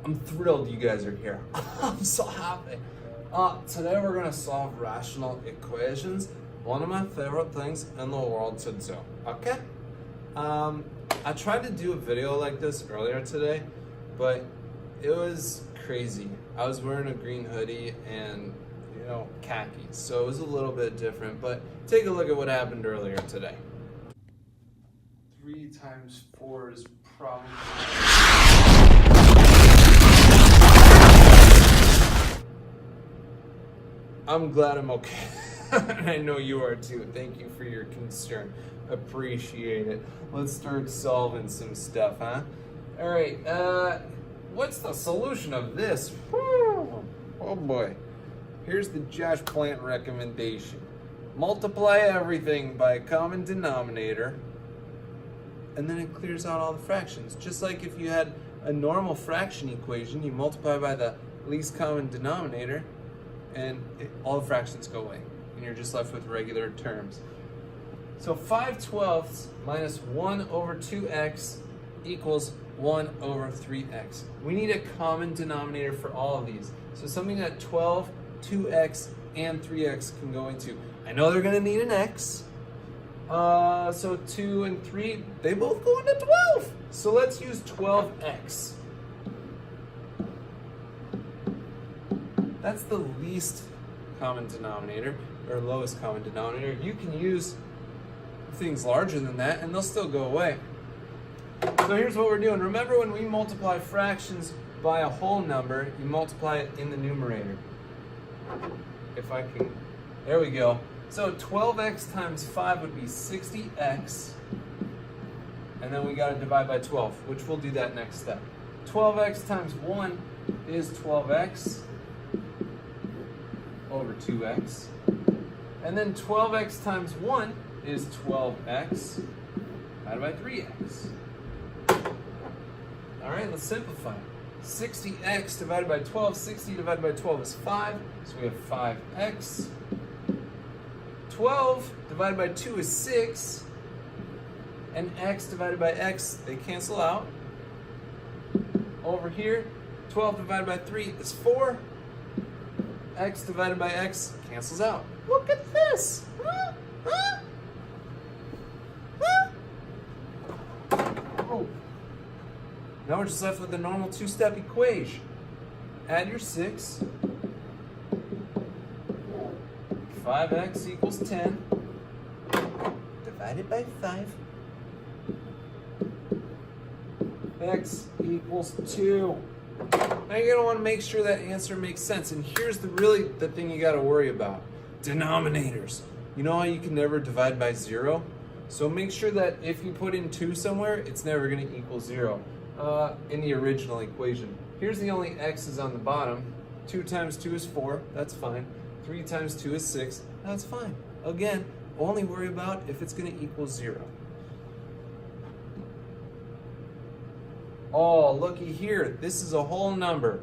I'm thrilled you guys are here. I'm so happy. Today we're gonna solve rational equations. One of my favorite things in the world to do, okay? I tried to do a video like this earlier today, but it was crazy. I was wearing a green hoodie and, khakis, so it was a little bit different, but take a look at what happened earlier today. 3 times 4 is probably... I'm glad I'm okay. I know you are too. Thank you for your concern. Appreciate it. Let's start solving some stuff, huh? All right, what's the solution of this? Whew. Oh boy. Here's the Josh Plant recommendation. Multiply everything by a common denominator, and then it clears out all the fractions. Just like if you had a normal fraction equation, you multiply by the least common denominator, and all the fractions go away, and you're just left with regular terms. So 5/12 minus 1 over 2x equals 1 over 3x. We need a common denominator for all of these. So something that 12, 2x, and 3x can go into. I know they're gonna need an x. So 2 and 3, they both go into 12. So let's use 12x. That's the least common denominator, or lowest common denominator. You can use things larger than that and they'll still go away. So here's what we're doing. Remember, when we multiply fractions by a whole number, you multiply it in the numerator. If I can, there we go. So 12x times 5 would be 60x, and then we got to divide by 12, which we'll do that next step. 12x times 1 is 12x over 2x, and then 12x times 1 is 12x divided by 3x. All right, let's simplify. 60x divided by 12, 60 divided by 12 is 5, so we have 5x. 12 divided by 2 is 6, and x divided by x, they cancel out. Over here, 12 divided by 3 is 4, x divided by x cancels out. Look at this! Huh? Huh? Huh? Oh. Now we're just left with the normal two-step equation. Add your 6. 5x equals 10. Divided by 5. X equals 2. Now you're going to want to make sure that answer makes sense. And here's the thing you got to worry about. Denominators. You know how you can never divide by 0? So make sure that if you put in 2 somewhere, it's never going to equal 0 in the original equation. Here's the only x's on the bottom. 2 times 2 is 4. That's fine. 3 times 2 is 6. That's fine. Again, only worry about if it's going to equal 0. Oh, looky here. This is a whole number.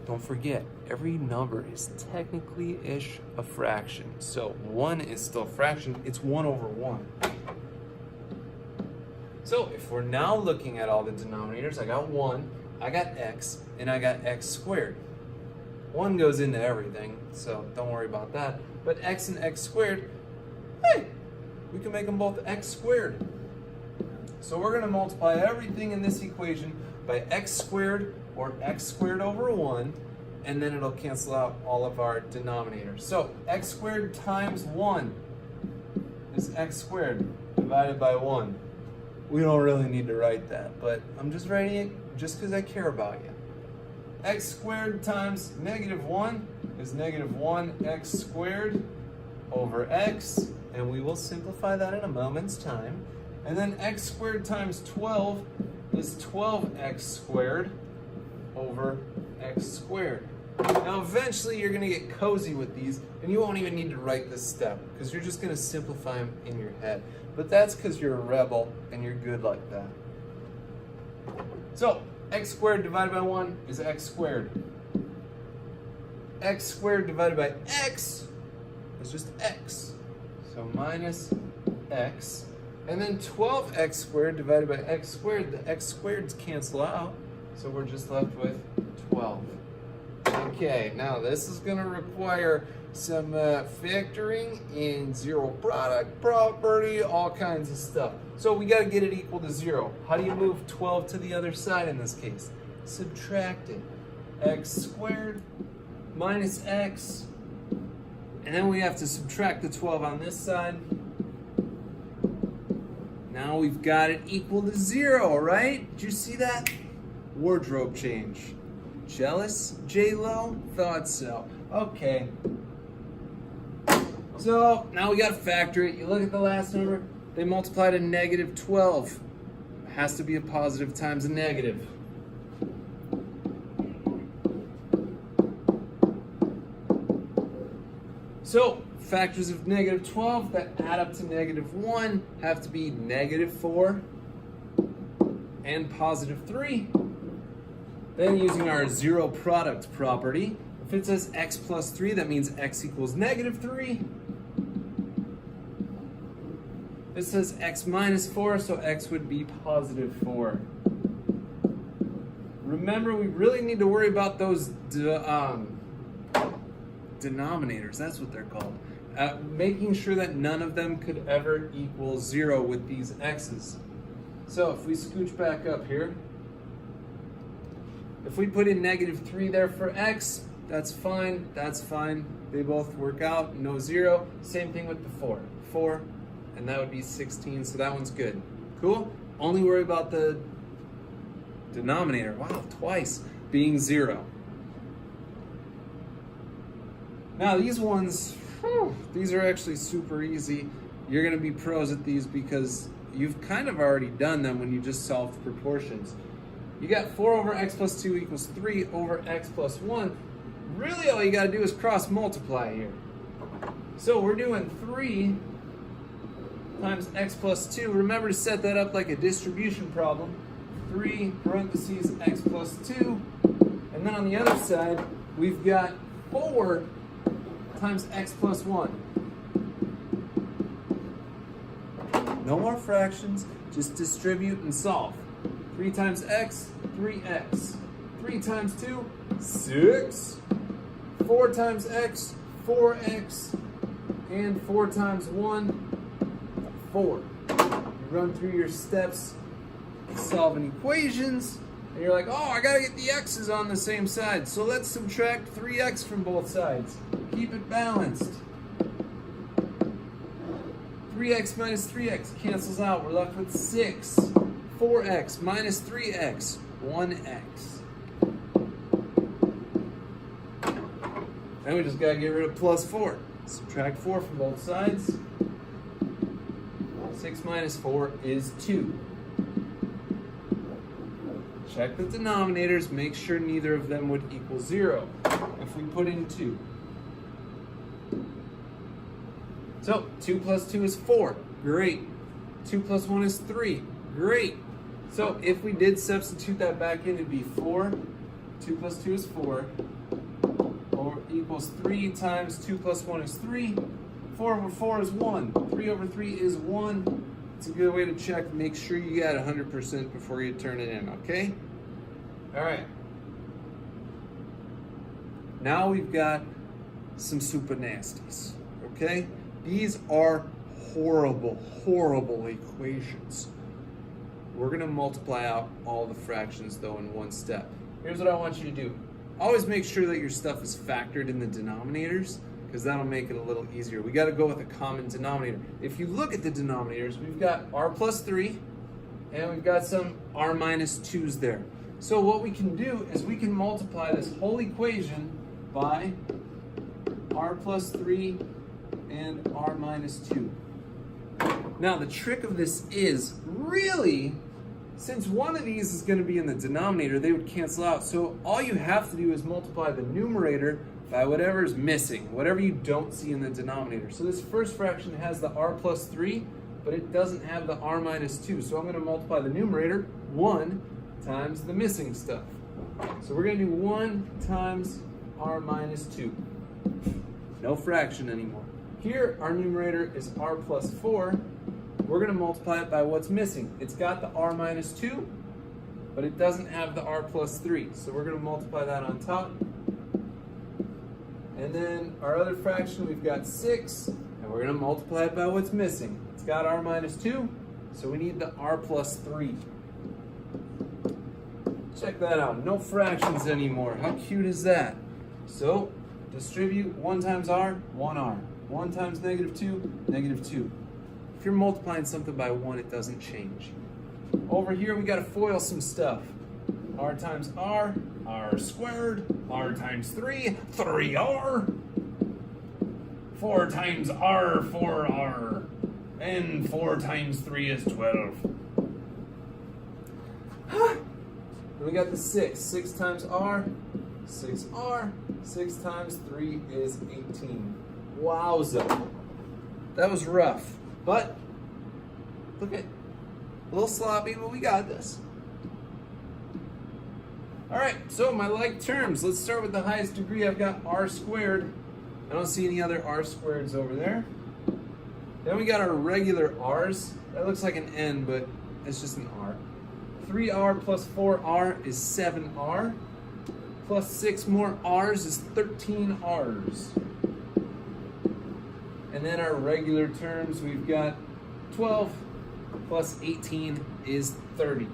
Don't forget, every number is technically-ish a fraction. So 1 is still a fraction. It's 1 over 1. So if we're now looking at all the denominators, I got 1, I got x, and I got x squared. 1 goes into everything, so don't worry about that. But x and x squared, hey, we can make them both x squared. So we're going to multiply everything in this equation by x squared, or x squared over 1, and then it'll cancel out all of our denominators. So x squared times 1 is x squared divided by 1. We don't really need to write that, but I'm just writing it just because I care about you. X squared times -1 is -1x squared over x, and we will simplify that in a moment's time. And then x squared times 12 is 12x squared over x squared. Now eventually you're going to get cozy with these, and you won't even need to write this step, because you're just going to simplify them in your head. But that's because you're a rebel, and you're good like that. So x squared divided by 1 is x squared. X squared divided by x is just x. So minus x. And then 12x squared divided by x squared, the x squareds cancel out. So we're just left with 12. Okay, now this is going to require some factoring in zero product property, all kinds of stuff. So we got to get it equal to 0. How do you move 12 to the other side in this case? Subtract it. X squared minus x. And then we have to subtract the 12 on this side. Now we've got it equal to 0, right? Did you see that? Wardrobe change. Jealous, J-Lo? Thought so. Okay. So now we got to factor it. You look at the last number, they multiplied a negative 12. It has to be a positive times a negative. So factors of negative 12 that add up to negative 1 have to be negative 4 and positive 3. Then using our zero product property, if it says x plus 3, that means x equals negative 3. This says x minus 4, so x would be positive 4. Remember, we really need to worry about those denominators, that's what they're called. Making sure that none of them could ever equal 0 with these x's. So if we scooch back up here, if we put in negative 3 there for x, that's fine, that's fine. They both work out, no 0. Same thing with the 4. 4, and that would be 16, so that one's good. Cool? Only worry about the denominator, wow, twice, being 0. Now these ones, these are actually super easy. You're gonna be pros at these because you've kind of already done them when you just solved proportions. You got 4 over x plus 2 equals 3 over x plus 1. Really all you gotta do is cross multiply here. So we're doing 3 times x plus 2. Remember to set that up like a distribution problem. 3 parentheses x plus 2. And then on the other side, we've got 4 times x plus 1. No more fractions, just distribute and solve. 3 times x, 3x. 3 times 2, 6. 4 times x, 4x. And 4 times 1, 4. You run through your steps, solving equations, and you're like, oh, I gotta get the x's on the same side. So let's subtract 3x from both sides. Keep it balanced. 3x minus 3x cancels out. We're left with 6. 4x minus 3x, 1x. Then we just gotta get rid of plus 4. Subtract 4 from both sides. 6 minus 4 is 2. Check the denominators, make sure neither of them would equal 0 if we put in 2. So 2 plus 2 is 4, great. 2 plus 1 is 3, great. So if we did substitute that back in, it'd be 4. 2 plus 2 is 4, or equals 3 times 2 plus 1 is 3. 4 over 4 is 1. 3 over 3 is 1. It's a good way to check. Make sure you got 100% before you turn it in, okay? All right. Now we've got some super nasties, okay? These are horrible, horrible equations. We're gonna multiply out all the fractions though in one step. Here's what I want you to do. Always make sure that your stuff is factored in the denominators, because that'll make it a little easier. We got to go with a common denominator. If you look at the denominators, we've got r plus 3, and we've got some r minus 2's there. So what we can do is we can multiply this whole equation by r plus 3 and r minus 2. Now the trick of this is, really, since one of these is going to be in the denominator, they would cancel out. So all you have to do is multiply the numerator by whatever is missing, whatever you don't see in the denominator. So this first fraction has the r plus 3, but it doesn't have the r minus 2. So I'm going to multiply the numerator, 1 times the missing stuff. So we're going to do 1 times r minus 2. No fraction anymore. Here, our numerator is r plus 4. We're going to multiply it by what's missing. It's got the r minus 2, but it doesn't have the r plus 3. So we're going to multiply that on top. And then our other fraction, we've got 6, and we're going to multiply it by what's missing. It's got r minus 2, so we need the r plus 3. Check that out. No fractions anymore. How cute is that? So distribute 1 times r, 1r. 1 times negative 2, negative 2. If you're multiplying something by 1, it doesn't change. Over here, we got to FOIL some stuff. R times r squared. R times 3, 3r. 4 times r, 4r. And 4 times 3 is 12. And we got the 6. 6 times r, 6r. 6 times 3 is 18. Wowza. That was rough. But, look at, a little sloppy, but we got this. All right, so my like terms. Let's start with the highest degree. I've got r squared. I don't see any other r squareds over there. Then we got our regular r's. That looks like an n, but it's just an r. 3r plus 4r is 7r. Plus 6 more r's is 13 r's. And then our regular terms, we've got 12 plus 18 is 30.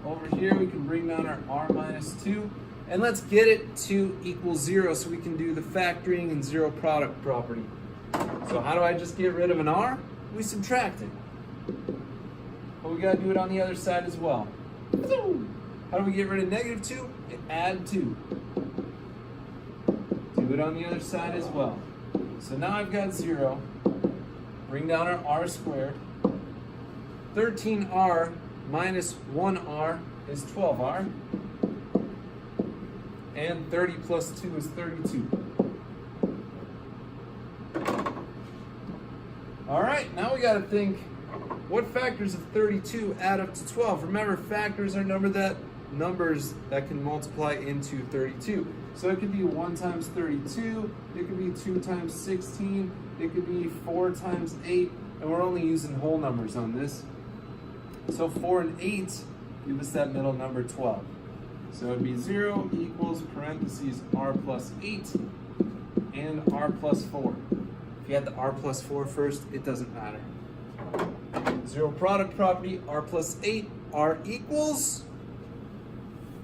Over here, we can bring down our r minus 2. And let's get it to equal 0 so we can do the factoring and zero product property. So how do I just get rid of an r? We subtract it. But we got to do it on the other side as well. How do we get rid of negative 2? Add 2. Do it on the other side as well. So now I've got 0. Bring down our r squared. 13r minus 1r is 12r. And 30 plus 2 is 32. All right, now we got to think, what factors of 32 add up to 12? Remember, factors are numbers that can multiply into 32. So it could be 1 times 32, it could be 2 times 16, it could be 4 times 8, and we're only using whole numbers on this. So 4 and 8 give us that middle number 12. So it'd be 0 equals parentheses r plus 8 and r plus 4. If you had the r plus 4 first, it doesn't matter. Zero product property, r plus 8, r equals,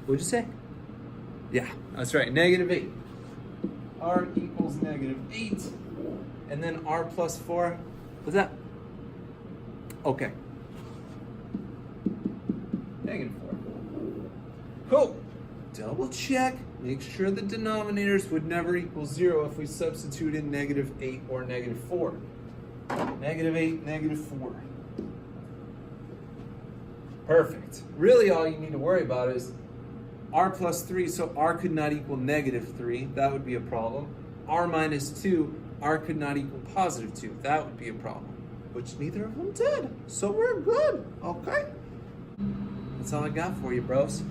what'd you say? Yeah, that's right, negative 8. R equals negative 8. And then r plus 4, what's that? Okay. Negative 4. Cool. Double check. Make sure the denominators would never equal 0 if we substitute in negative 8 or negative 4. Negative 8, negative 4. Perfect. Really all you need to worry about is r plus 3, so r could not equal negative 3. That would be a problem. R minus 2, r could not equal positive 2. That would be a problem. Which neither of them did. So we're good. Okay? That's all I got for you, bros.